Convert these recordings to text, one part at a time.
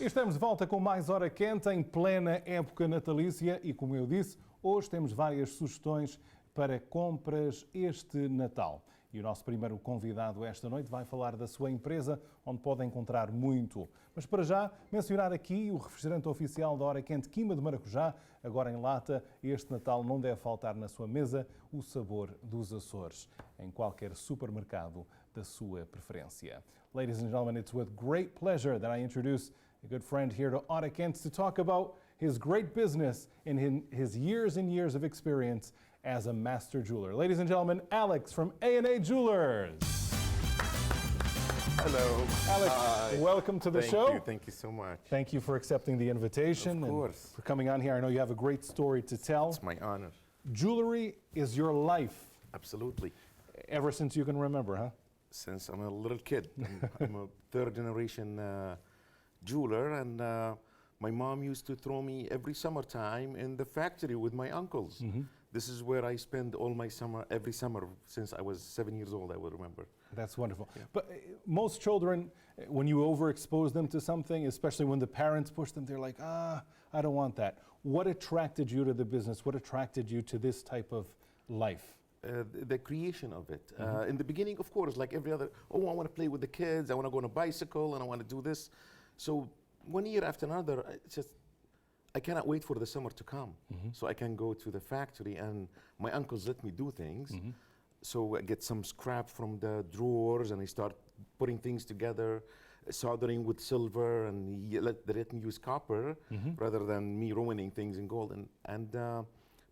Estamos de volta com mais Hora Quente em plena época natalícia e, como eu disse, hoje temos várias sugestões para compras este Natal. E o nosso primeiro convidado esta noite vai falar da sua empresa, onde pode encontrar muito. Mas para já, mencionar aqui o refrigerante oficial da Hora Quente, Quima de Maracujá, agora em lata. Este Natal não deve faltar na sua mesa o sabor dos Açores, em qualquer supermercado da sua preferência. Ladies and gentlemen, it's with great pleasure that I introduce a good friend here to Hora Quente to talk about his great business and his years and years of experience as a master jeweler. Ladies and gentlemen, Alex from A&A Jewelers. Hello. Alex, Hi. welcome to the show. Thank you so much. Thank you for accepting the invitation. Of course. And for coming on here. I know you have a great story to tell. It's my honor. Jewelry is your life. Absolutely. Ever since you can remember, huh? Since I'm a little kid. I'm a third generation jeweler, and my mom used to throw me every summertime in the factory with my uncles. Mm-hmm. This is where I spend all my summer, every summer since I was 7 years old, I will remember. That's wonderful. Yeah. But most children, when you overexpose them to something, especially when the parents push them, they're like, I don't want that. What attracted you to the business? What attracted you to this type of life? The creation of it. In the beginning, of course, like every other, I want to play with the kids, I want to go on a bicycle, and I want to do this. So one year after another, it's just, I cannot wait for the summer to come. So I can go to the factory, and my uncles let me do things. So I get some scrap from the drawers, and I start putting things together, soldering with silver, and they let me use copper rather than me ruining things in gold. And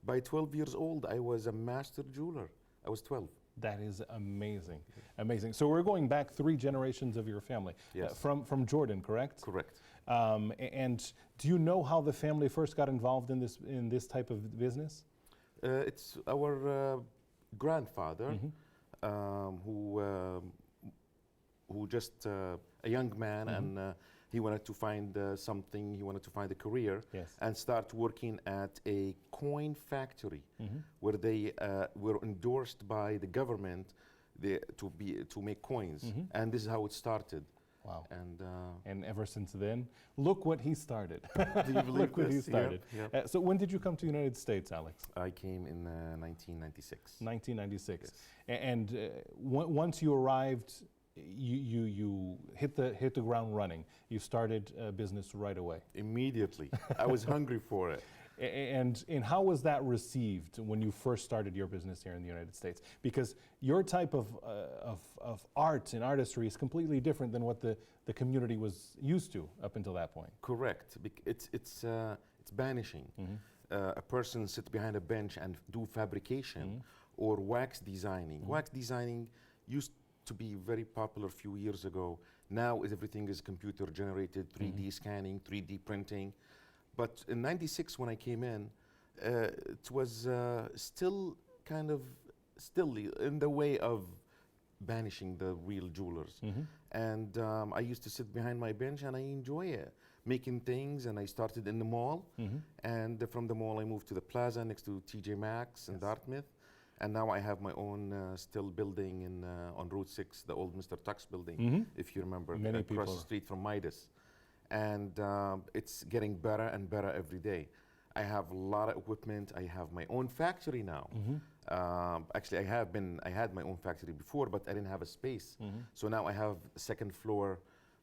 by 12 years old, I was a master jeweler. I was 12. That is amazing, amazing. So we're going back 3 generations of your family. Yes. From Jordan, correct? Correct. And do you know how the family first got involved in this type of business? It's our grandfather who just a young man, and he wanted to find something, he wanted to find a career, Yes. and start working at a coin factory where they were endorsed by the government to make coins. And this is how it started. Wow. And And ever since then, look what he started. do you believe Look what he this? started. Yeah. So when did you come to the United States, Alex? I came in 1996. 1996. Yes. And once you arrived, you hit the ground running. You started business right away. Immediately. I was hungry for it. And how was that received when you first started your business here in the United States? Because your type of art and artistry is completely different than what the community was used to up until that point. Correct. It's banishing. A person sit behind a bench and do fabrication or wax designing. Wax designing used to be very popular a few years ago. Now everything is computer generated, 3D scanning, 3D printing. But in '96 when I came in, it was still in the way of banishing the real jewelers. And I used to sit behind my bench and I enjoy it, making things, and I started in the mall. And from the mall I moved to the plaza next to TJ Maxx in Dartmouth. And now I have my own still building on Route 6, the old Mr. Tux building, if you remember, Many across people. the street from Midas. And it's getting better and better every day. I have a lot of equipment. I have my own factory now. Actually, I had my own factory before, but I didn't have a space. So now I have a second floor.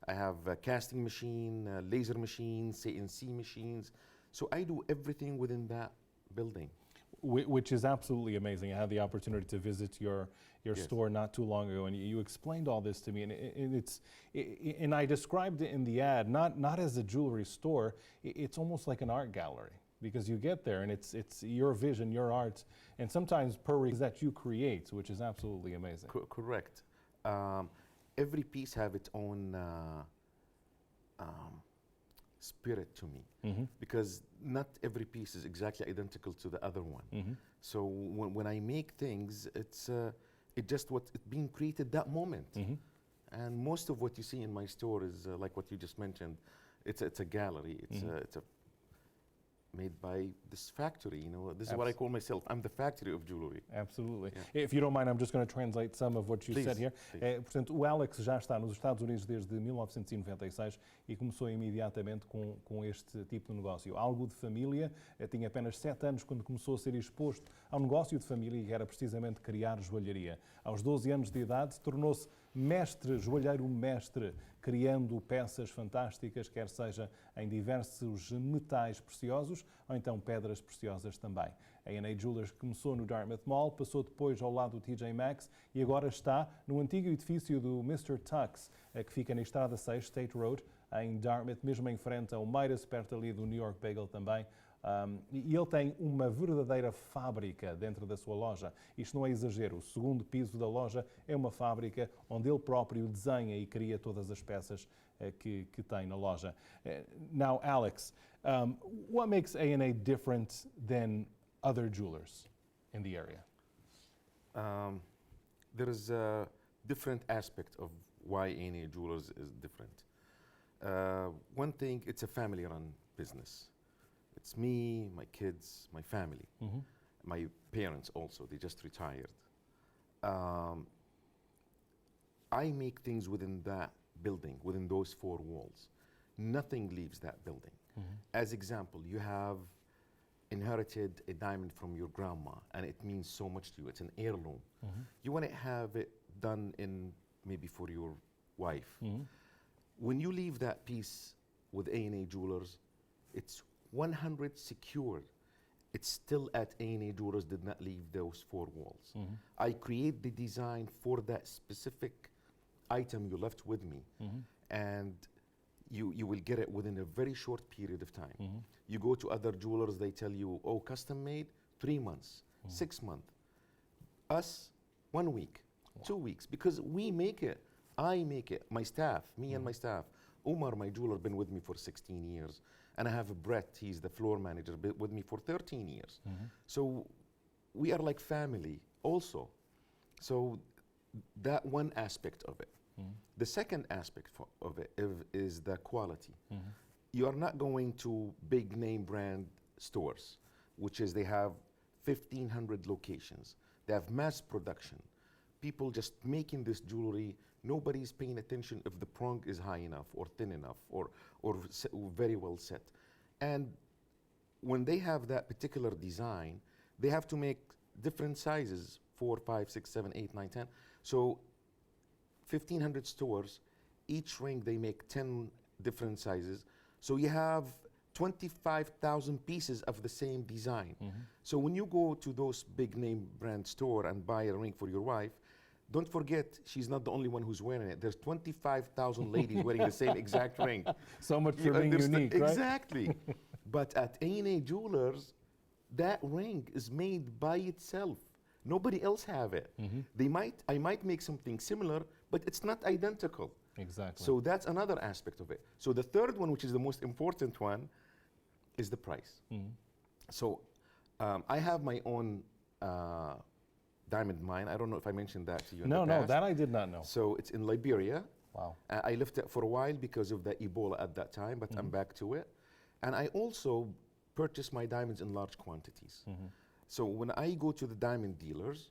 I have a casting machine, laser machines, CNC machines. So I do everything within that building. Which is absolutely amazing. I had the opportunity to visit your Yes. store not too long ago, and you explained all this to me. And I described it in the ad not as a jewelry store. It's almost like an art gallery, because you get there and it's your vision, your art, and sometimes per that you create, which is absolutely amazing. Correct. Every piece have its own spirit to me, because not every piece is exactly identical to the other one. So when I make things, it's just what it's being created that moment. And most of what you see in my store is like what you just mentioned. It's a gallery. It's a made by this factory. You know, this is Abs- what I call myself. I'm the factory of jewelry. Absolutely. Yeah. If you don't mind, I'm just going to translate some of what you Please, said here. please. Portanto, o Alex já está nos Estados Unidos desde 1996 e começou imediatamente com este tipo de negócio. Algo de família, tinha apenas 7 anos quando começou a ser exposto ao negócio de família e era precisamente criar joalharia. Aos 12 anos de idade, tornou-se mestre, joalheiro mestre, criando peças fantásticas, quer seja em diversos metais preciosos ou então pedras preciosas também. A A&A Jewelers começou no Dartmouth Mall, passou depois ao lado do TJ Maxx e agora está no antigo edifício do Mr. Tux, que fica na Estrada 6, State Road, em Dartmouth, mesmo em frente ao Midas, perto ali do New York Bagel também. E ele tem uma verdadeira fábrica dentro da sua loja. Isto não é exagero. O segundo piso da loja é uma fábrica onde ele próprio desenha e cria todas as peças que tem na loja. Now, Alex, what makes A&A different than other jewelers in the area? There is a different aspect of why A&A Jewelers is different. One thing, it's a family-run business. It's me, my kids, my family. Mm-hmm. My parents also, they just retired. I make things within that building, within those 4 walls. Nothing leaves that building. Mm-hmm. As example, you have inherited a diamond from your grandma and it means so much to you. It's an heirloom. Mm-hmm. You want to have it done in maybe for your wife. Mm-hmm. When you leave that piece with A&A Jewelers, it's 100 secured. It's still at A&A Jewelers, did not leave those 4 walls. Mm-hmm. I create the design for that specific item you left with me, Mm-hmm. and you will get it within a very short period of time. Mm-hmm. You go to other jewelers, they tell you, oh, custom made, 3 months, Mm-hmm. 6 months. Us, 1 week, 2 weeks, because we make it. I make it, my staff, me and my staff. Umar, my jeweler, been with me for 16 years. And I have Brett, he's the floor manager, been with me for 13 years. Mm-hmm. So we are like family also. So that one aspect of it. Mm-hmm. The second aspect of it is the quality. Mm-hmm. You are not going to big name brand stores, which is they have 1,500 locations. They have mass production. People just making this jewelry. Nobody's paying attention if the prong is high enough or thin enough or very well set. And when they have that particular design, they have to make different sizes, 4, 5, 6, 7, 8, 9, 10. So 1,500 stores, each ring they make 10 different sizes. So you have 25,000 pieces of the same design. Mm-hmm. So when you go to those big name brand store and buy a ring for your wife, don't forget, she's not the only one who's wearing it. There's 25,000 ladies wearing the same exact ring. So much for being unique, right? Exactly. But at A&A Jewelers, that ring is made by itself. Nobody else have it. Mm-hmm. I might make something similar, but it's not identical. Exactly. So that's another aspect of it. So the third one, which is the most important one, is the price. Mm-hmm. So I have my own diamond mine. I don't know if I mentioned that to you in the No, past. that I did not know. So it's in Liberia. Wow. I left it for a while because of the Ebola at that time, but I'm back to it. And I also purchase my diamonds in large quantities. Mm-hmm. So when I go to the diamond dealers,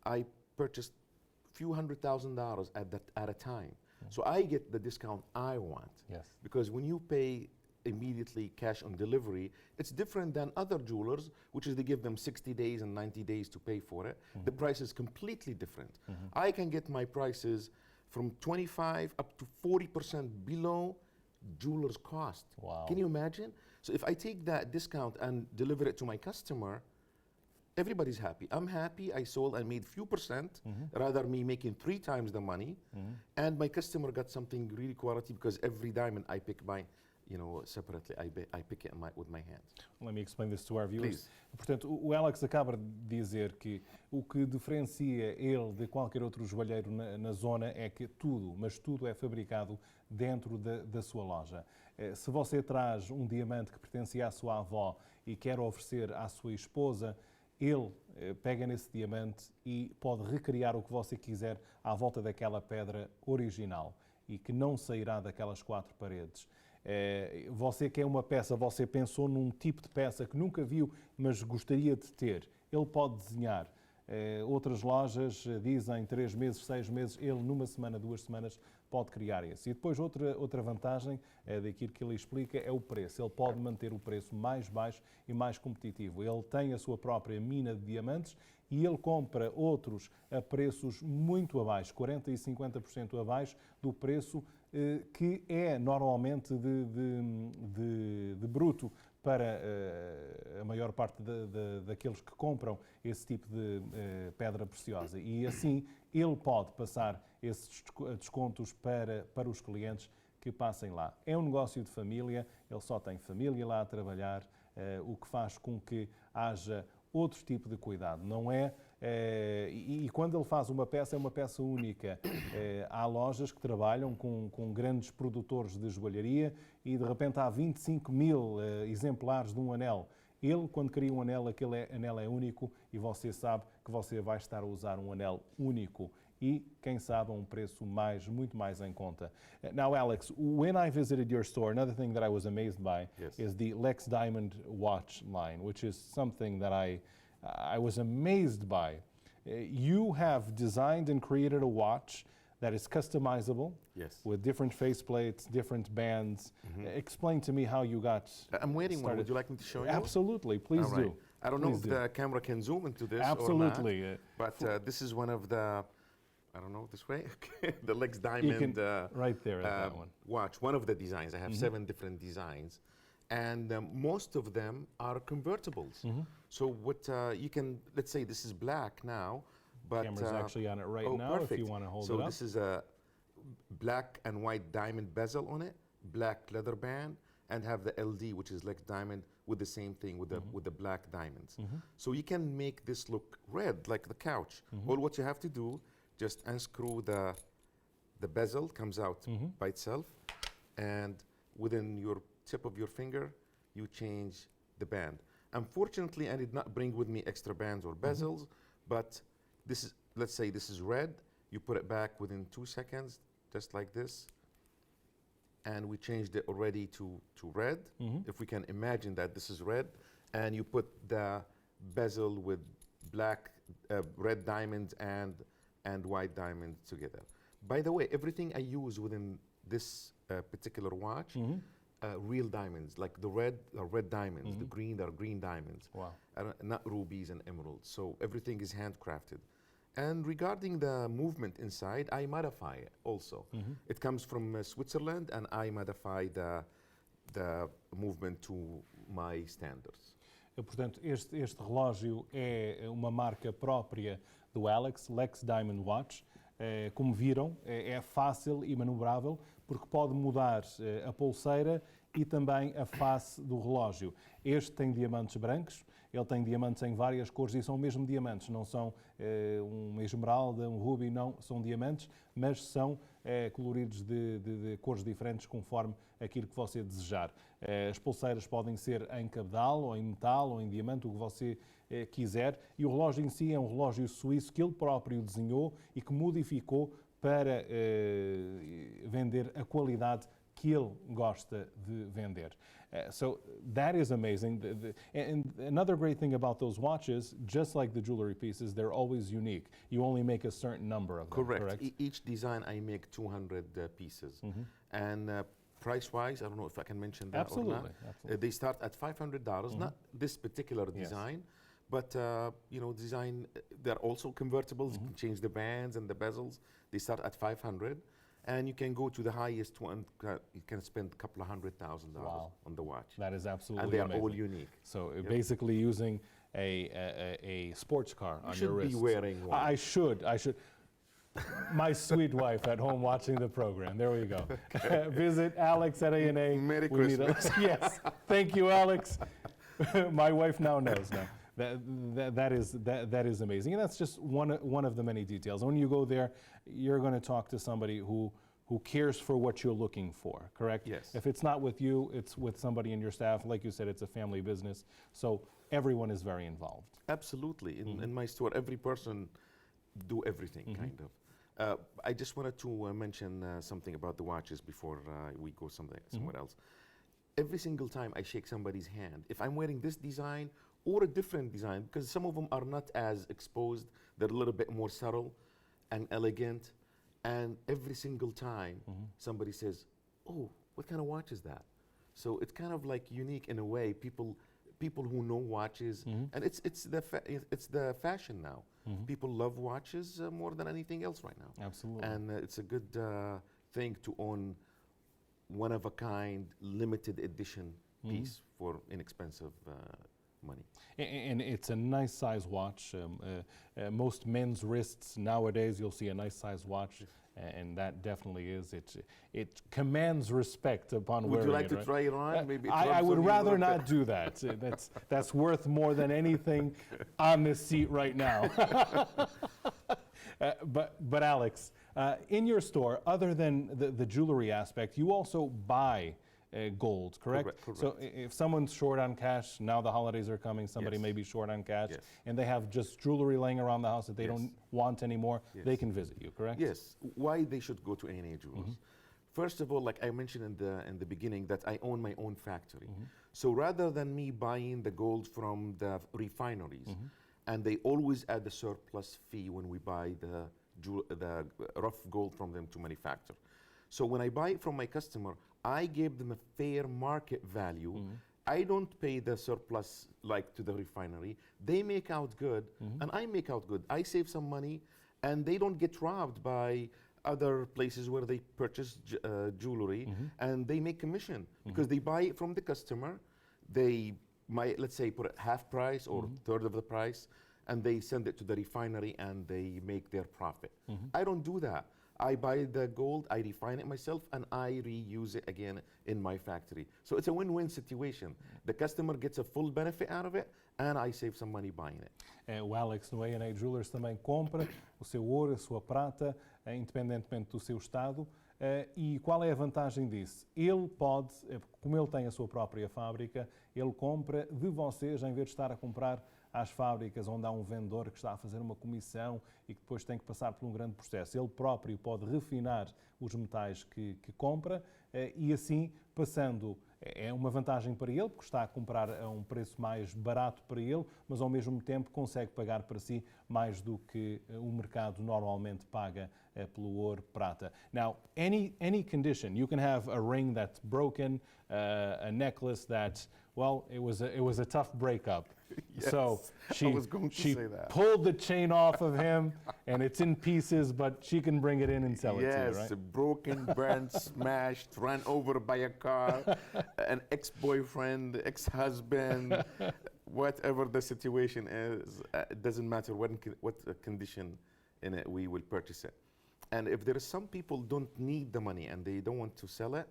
I purchase few $100,000 at a time. So I get the discount I want. Yes. Because when you pay immediately cash on delivery, it's different than other jewelers, which is they give them 60 days and 90 days to pay for it. The price is completely different. I can get my prices from 25 up to 40% below jeweler's cost. Wow. Can you imagine? So if I take that discount and deliver it to my customer, everybody's happy. I'm happy. I sold and made few percent, rather me making 3 times the money. And my customer got something really quality because every diamond I pick mine, separately. I pick it with my hands. Let me explain this to our viewers. Please. Portanto, o Alex acaba de dizer que o que diferencia ele de qualquer outro joalheiro na zona é que tudo, mas tudo é fabricado dentro da sua loja. Se você traz um diamante que pertencia à sua avó e quer oferecer à sua esposa, ele pega nesse diamante e pode recriar o que você quiser à volta daquela pedra original e que não sairá daquelas 4 paredes. Você quer uma peça, você pensou num tipo de peça que nunca viu, mas gostaria de ter. Ele pode desenhar. Outras lojas dizem 3 meses, 6 meses, ele numa semana, 2 semanas pode criar esse. E depois outra vantagem daquilo que ele explica é o preço. Ele pode manter o preço mais baixo e mais competitivo. Ele tem a sua própria mina de diamantes e ele compra outros a preços muito abaixo, 40% e 50% abaixo do preço que é normalmente de bruto para a maior parte daqueles que compram esse tipo de pedra preciosa. E assim ele pode passar esses descontos para os clientes que passem lá. É um negócio de família, ele só tem família lá a trabalhar, o que faz com que haja outro tipo de cuidado, não é? E quando ele faz uma peça, é uma peça única. Há lojas que trabalham com grandes produtores de joalharia e de repente há 25 mil exemplares de um anel. Ele, quando cria um anel, aquele anel é único e você sabe que você vai estar a usar um anel único. E, quem sabe, a um preço muito mais em conta. Now, Alex, when I visited your store, another thing that I was amazed by is the Lex Diamond watch line, which is something that I was amazed by. You have designed and created a watch that is customizable with different faceplates, different bands. Explain to me how you got I'm waiting one. started. Would you like me to show you? Absolutely, please All right. do. I don't know if the camera can zoom into this Absolutely. or not, but this is one of the, I don't know, this way? The Lex You Diamond can, right there at that one. watch, one of the designs. I have 7 different designs. And most of them are convertibles. So what you can, let's say this is black now, but Camera's actually on it right now perfect. if you want to hold so it up. this is a black and white diamond bezel on it, black leather band, and have the LD, which is Lex Diamond, with the same thing with the black diamonds. So you can make this look red like the couch. All what you have to do, just unscrew the bezel, comes out by itself, and within your tip of your finger, you change the band. Unfortunately, I did not bring with me extra bands or bezels, but this is, let's say this is red, you put it back within 2 seconds, just like this, and we changed it already to red. If we can imagine that this is red, and you put the bezel with black, red diamonds and white diamonds together. By the way, everything I use within this particular watch, real diamonds, like the red are red diamonds, the green are green diamonds, not rubies and emeralds. So everything is handcrafted. And regarding the movement inside, I modify it also. It comes from Switzerland, and I modify the movement to my standards. Portanto, este relógio é uma marca própria do Alex, Lex Diamond Watch. Como viram, é fácil e manobrável porque pode mudar a pulseira e também a face do relógio. Este tem diamantes brancos, ele tem diamantes em várias cores e são mesmo diamantes, não são uma esmeralda, um rubi, não, são diamantes, mas são coloridos de cores diferentes conforme aquilo que você desejar. As pulseiras podem ser em cabedal, ou em metal, ou em diamante, o que você quiser. E o relógio em si é um relógio suíço que ele próprio desenhou e que modificou para vender a qualidade que ele gosta de vender. So that is amazing. And another great thing about those watches, just like the jewelry pieces, they're always unique. You only make a certain number of them, correct? Each design I make 200 pieces. And price-wise, I don't know if I can mention that or not. Absolutely. They start at $500, not this particular design, but design, they're also convertibles. You can change the bands and the bezels. They start at $500. And you can go to the highest one, you can spend a couple of $100,000 on the watch. That is absolutely and they are amazing. all unique. So basically using a sports car on your wrist. You should be wearing one. I should. My sweet wife at home watching the program. There we go. Visit Alex at A&A. Merry Christmas. Yes. Thank you, Alex. My wife now knows now. That is amazing, and that's just one of the many details. When you go there, you're going to talk to somebody who cares for what you're looking for, correct? Yes. If it's not with you, it's with somebody in your staff. Like you said, it's a family business, so everyone is very involved. Absolutely. In my store, every person do everything, kind of. I just wanted to mention something about the watches before we go somewhere else. Every single time I shake somebody's hand, if I'm wearing this design or a different design, because some of them are not as exposed, they're a little bit more subtle and elegant, and every single time somebody says, "Oh, what kind of watch is that?" So it's kind of like unique in a way. People who know watches, and it's the fashion now. People love watches more than anything else right now. Absolutely. And it's a good thing to own one of a kind, limited edition piece for inexpensive money. And it's a nice size watch. Most men's wrists nowadays, you'll see a nice size watch, and that definitely is. It commands respect upon wearing it. Would you like to right? try it on? Maybe I would rather not do that. That's worth more than anything on this seat right now. But Alex, in your store, other than the jewelry aspect, you also buy gold, correct? Correct. So if someone's short on cash, now the holidays are coming, somebody may be short on cash, and they have just jewelry laying around the house that they don't want anymore, they can visit you, correct? Yes. Why they should go to A&A Jewelers? First of all, like I mentioned in the beginning, that I own my own factory. So rather than me buying the gold from the refineries, and they always add the surplus fee when we buy the rough gold from them to manufacture. So when I buy it from my customer, I give them a fair market value. I don't pay the surplus like to the refinery. They make out good, and I make out good. I save some money, and they don't get robbed by other places where they purchase jewelry, and they make commission because they buy it from the customer. They might, let's say, put it half price or third of the price, and they send it to the refinery and they make their profit. I don't do that. I buy the gold, I refine it myself, and I reuse it again in my factory. So it's a win-win situation. The customer gets a full benefit out of it, and I save some money buying it. O Alex no A&A Jewelers também compra o seu ouro, a sua prata, independentemente do seu estado. E qual é a vantagem disso? Ele pode, como ele tem a sua própria fábrica, ele compra de vocês em vez de estar a comprar às fábricas onde há um vendedor que está a fazer uma comissão e que depois tem que passar por um grande processo. Ele próprio pode refinar os metais que compra e assim passando. É uma vantagem para ele, porque está a comprar a um preço mais barato para ele, mas ao mesmo tempo consegue pagar para si mais do que o mercado normalmente paga pelo ouro prata. Now, any condition, you can have a ring that's broken, a necklace that, well, it was a tough breakup. Yes, so she say that. pulled the chain off of him, and it's in pieces, but she can bring it in and sell it to you, right? Yes, broken, burnt, smashed, run over by a car, an ex-boyfriend, ex-husband, whatever the situation is, it doesn't matter what condition in it, we will purchase it. And if there is some people don't need the money and they don't want to sell it,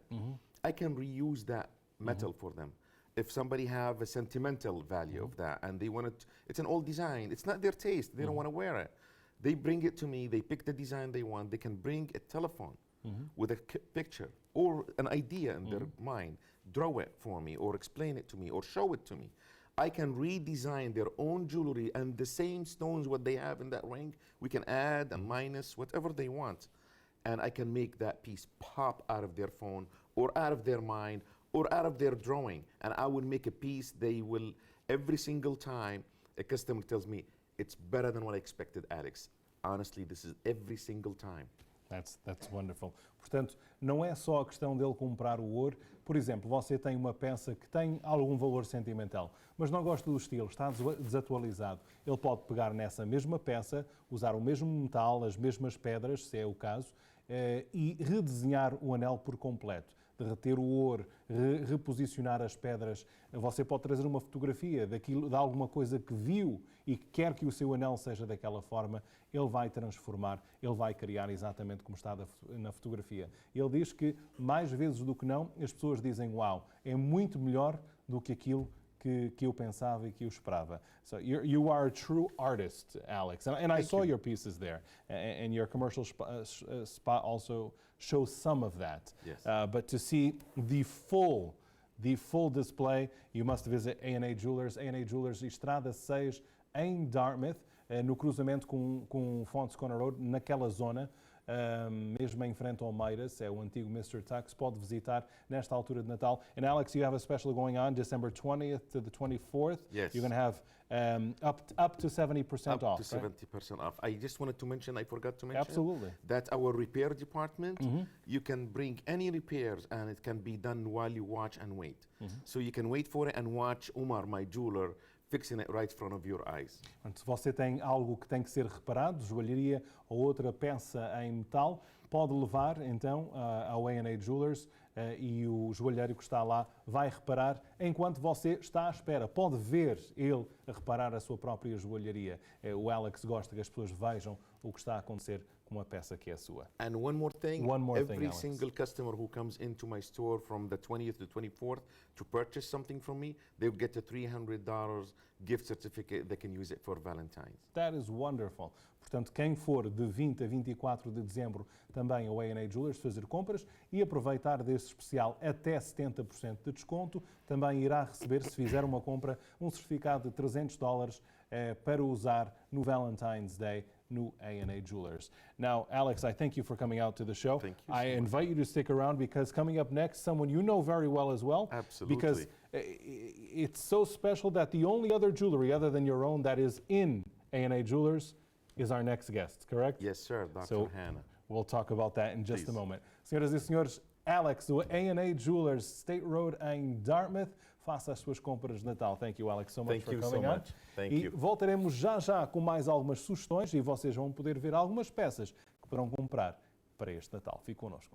I can reuse that metal for them. If somebody have a sentimental value of that and they want it, it's an old design, it's not their taste, they don't want to wear it. They bring it to me, they pick the design they want, they can bring a telephone with a picture or an idea in their mind, draw it for me or explain it to me or show it to me. I can redesign their own jewelry and the same stones what they have in that ring, we can add and minus whatever they want. And I can make that piece pop out of their phone or out of their mind or out of their drawing, and I will make a piece they will, every single time a customer tells me, it's better than what I expected, Alex. Honestly, this is every single time. That's wonderful. Portanto, não é só a questão dele comprar o ouro. Por exemplo, você tem uma peça que tem algum valor sentimental, mas não gosta do estilo, está desatualizado. Ele pode pegar nessa mesma peça, usar o mesmo metal, as mesmas pedras, se é o caso, e redesenhar o anel por completo. Derreter o ouro, reposicionar as pedras. Você pode trazer uma fotografia de alguma coisa que viu e que quer que o seu anel seja daquela forma, ele vai transformar, ele vai criar exatamente como está na fotografia. Ele diz que, mais vezes do que não, as pessoas dizem, uau, é muito melhor do que aquilo que eu pensava e que eu esperava. So you are a true artist, Alex. And I saw your pieces there. And your commercial spot also shows some of that. Yes. But to see the full display, you must visit A&A Jewelers. A&A Jewelers, Estrada 6, em Dartmouth, no cruzamento com Fontes Corner Road, naquela zona. mesmo em frente ao Meiras, é o antigo Mr. Tux, pode visitar nesta altura de Natal. And Alex, you have a special going on December 20th to the 24th. Yes. You're going to have up to 70% off. Up to 70% off. I just wanted to mention, I forgot to mention. Absolutely. That our repair department, you can bring any repairs and it can be done while you watch and wait. So you can wait for it and watch Umar, my jeweler, fixing it right in front of your eyes. Se você tem algo que tem que ser reparado, joalharia ou outra peça em metal, pode levar então ao A&A Jewelers e o joalheiro que está lá vai reparar enquanto você está à espera. Pode ver ele a reparar a sua própria joalharia. O Alex gosta que as pessoas vejam o que está a acontecer com uma peça que é sua. And one more thing, Alex. single customer who comes into my store from the 20th to 24th to purchase something from me, they'll get a $300 gift certificate. They can use it for Valentine's. That is wonderful. Portanto, quem for de 20 a 24 de dezembro também ao A&A Jewelers fazer compras e aproveitar desse especial até 70% de desconto, também irá receber, se fizer uma compra, um certificado de $300 para usar no Valentine's Day no A&A Jewelers. Now, Alex, I thank you for coming out to the show. Thank you so I much. invite you to stick around because coming up next, someone you know very well as well. Absolutely. Because it's so special that the only other jewelry other than your own that is in A&A Jewelers is our next guest, correct? Yes, sir, Dr. So Hannah. we'll talk about that in just a Please. moment. Senhoras e senhores, Alex, do A&A Jewelers, State Road em Dartmouth, faça as suas compras de Natal. Thank you, Alex, so much for coming on. Thank E you. voltaremos já com mais algumas sugestões e vocês vão poder ver algumas peças que poderão comprar para este Natal. Fique connosco.